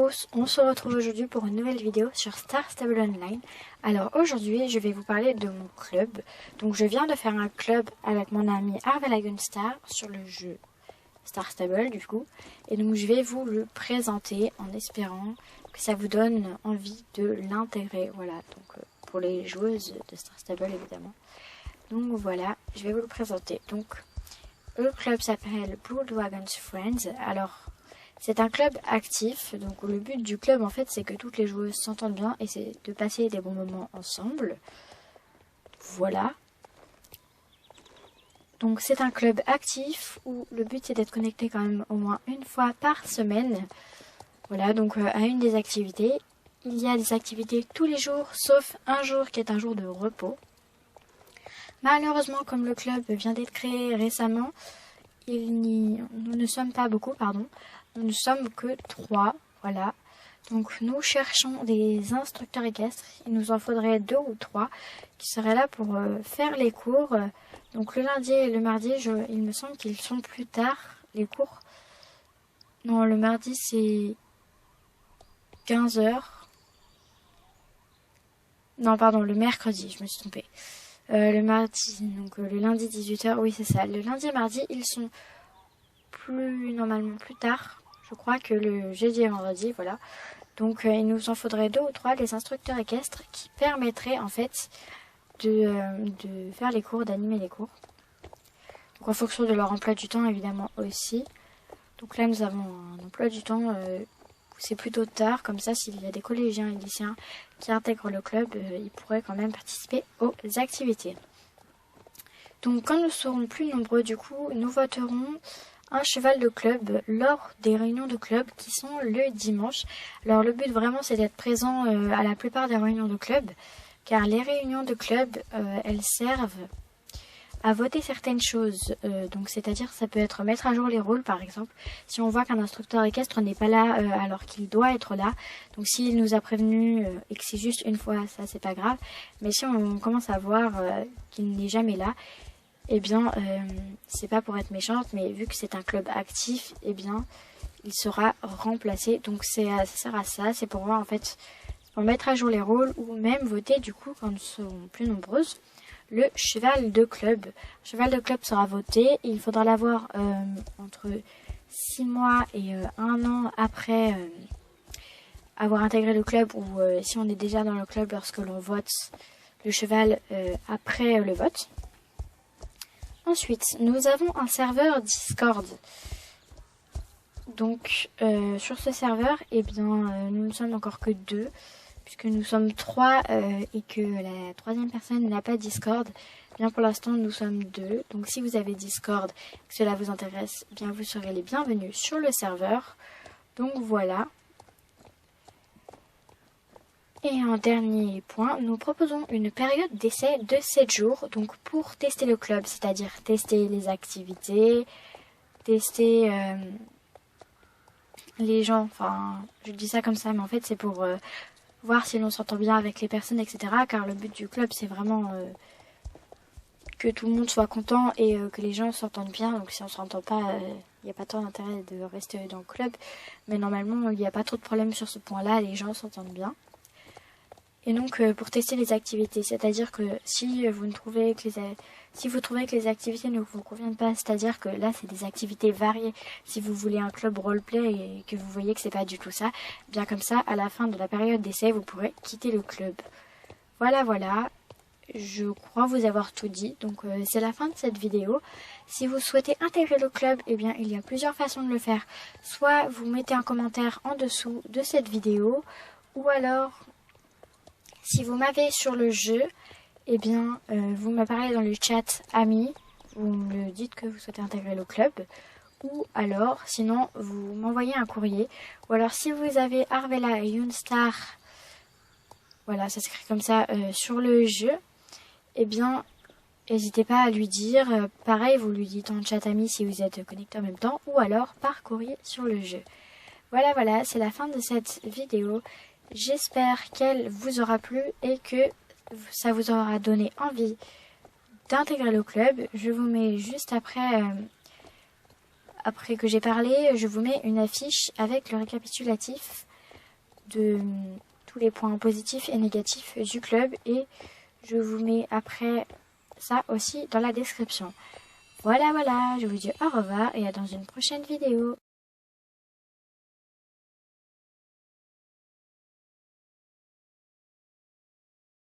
tous, on se retrouve aujourd'hui pour une nouvelle vidéo sur Star Stable Online. Alors aujourd'hui je vais vous parler de mon club. Donc je viens de faire un club avec mon ami Arvela Gunstar sur le jeu Star Stable du coup. Et donc je vais vous le présenter en espérant que ça vous donne envie de l'intégrer. Voilà, donc pour les joueuses de Star Stable évidemment. Donc voilà, je vais vous le présenter. Donc le club s'appelle Blue Dragons Friends. Alors c'est un club actif, donc le but du club en fait c'est que toutes les joueuses s'entendent bien et c'est de passer des bons moments ensemble. Voilà. Donc c'est un club actif où le but c'est d'être connecté quand même au moins une fois par semaine. Voilà, donc à une des activités. Il y a des activités tous les jours sauf un jour qui est un jour de repos. Malheureusement comme le club vient d'être créé récemment, nous ne sommes pas beaucoup, pardon. Nous ne sommes que 3, voilà. Donc nous cherchons des instructeurs équestres. Il nous en faudrait 2 ou 3 qui seraient là pour faire les cours. Donc le lundi et le mardi, il me semble qu'ils sont plus tard, les cours. Non, le mardi c'est 15 h. Non, pardon, le mercredi, je me suis trompée. Le mardi, donc le lundi 18 h, oui c'est ça. Le lundi et mardi, ils sont normalement plus tard. Je crois que le jeudi et vendredi, voilà. Donc il nous en faudrait 2 ou 3 des instructeurs équestres qui permettraient en fait de faire les cours, d'animer les cours. Donc en fonction de leur emploi du temps évidemment aussi. Donc là nous avons un emploi du temps où c'est plutôt tard, comme ça s'il y a des collégiens et lycéens qui intègrent le club, ils pourraient quand même participer aux activités. Donc quand nous serons plus nombreux du coup, nous voterons un cheval de club lors des réunions de club qui sont le dimanche. Alors le but vraiment c'est d'être présent à la plupart des réunions de club, car les réunions de club elles servent à voter certaines choses. Donc c'est-à-dire ça peut être mettre à jour les rôles par exemple, si on voit qu'un instructeur équestre n'est pas là alors qu'il doit être là. Donc s'il nous a prévenu et que c'est juste une fois, ça c'est pas grave. Mais si on commence à voir qu'il n'est jamais là, eh bien, c'est pas pour être méchante, mais vu que c'est un club actif, eh bien, il sera remplacé. Donc ça sert à ça, c'est pour voir en fait, pour mettre à jour les rôles ou même voter du coup quand nous serons plus nombreuses, le cheval de club. Le cheval de club sera voté, il faudra l'avoir entre 6 mois et 1 an après avoir intégré le club ou si on est déjà dans le club lorsque l'on vote le cheval après le vote. Ensuite, nous avons un serveur Discord. Donc, sur ce serveur, eh bien, nous ne sommes encore que 2, puisque nous sommes 3 et que la 3e personne n'a pas Discord. Bien, pour l'instant, nous sommes 2. Donc, si vous avez Discord, que cela vous intéresse, eh bien, vous serez les bienvenus sur le serveur. Donc, voilà. Et un dernier point, nous proposons une période d'essai de 7 jours, donc pour tester le club, c'est-à-dire tester les activités, tester les gens, enfin je dis ça comme ça, mais en fait c'est pour voir si l'on s'entend bien avec les personnes, etc. Car le but du club c'est vraiment que tout le monde soit content et que les gens s'entendent bien, donc si on ne s'entend pas, il n'y a pas tant d'intérêt de rester dans le club, mais normalement il n'y a pas trop de problèmes sur ce point-là, les gens s'entendent bien. Et donc pour tester les activités, c'est-à-dire que si vous trouvez que les activités ne vous conviennent pas, c'est-à-dire que là c'est des activités variées, si vous voulez un club roleplay et que vous voyez que c'est pas du tout ça, bien comme ça à la fin de la période d'essai vous pourrez quitter le club. Voilà, je crois vous avoir tout dit, donc c'est la fin de cette vidéo. Si vous souhaitez intégrer le club, eh bien il y a plusieurs façons de le faire. Soit vous mettez un commentaire en dessous de cette vidéo, ou alors si vous m'avez sur le jeu, eh bien, vous m'apparaissez dans le chat ami, vous me dites que vous souhaitez intégrer le club, ou alors, sinon, vous m'envoyez un courrier, ou alors si vous avez Arvela Gunstar, voilà, ça s'écrit comme ça, sur le jeu, eh bien, n'hésitez pas à lui dire, pareil, vous lui dites en chat ami si vous êtes connecté en même temps, ou alors par courrier sur le jeu. Voilà, c'est la fin de cette vidéo. J'espère qu'elle vous aura plu et que ça vous aura donné envie d'intégrer le club. Je vous mets juste après que j'ai parlé, je vous mets une affiche avec le récapitulatif de tous les points positifs et négatifs du club et je vous mets après ça aussi dans la description. Voilà, je vous dis au revoir et à dans une prochaine vidéo.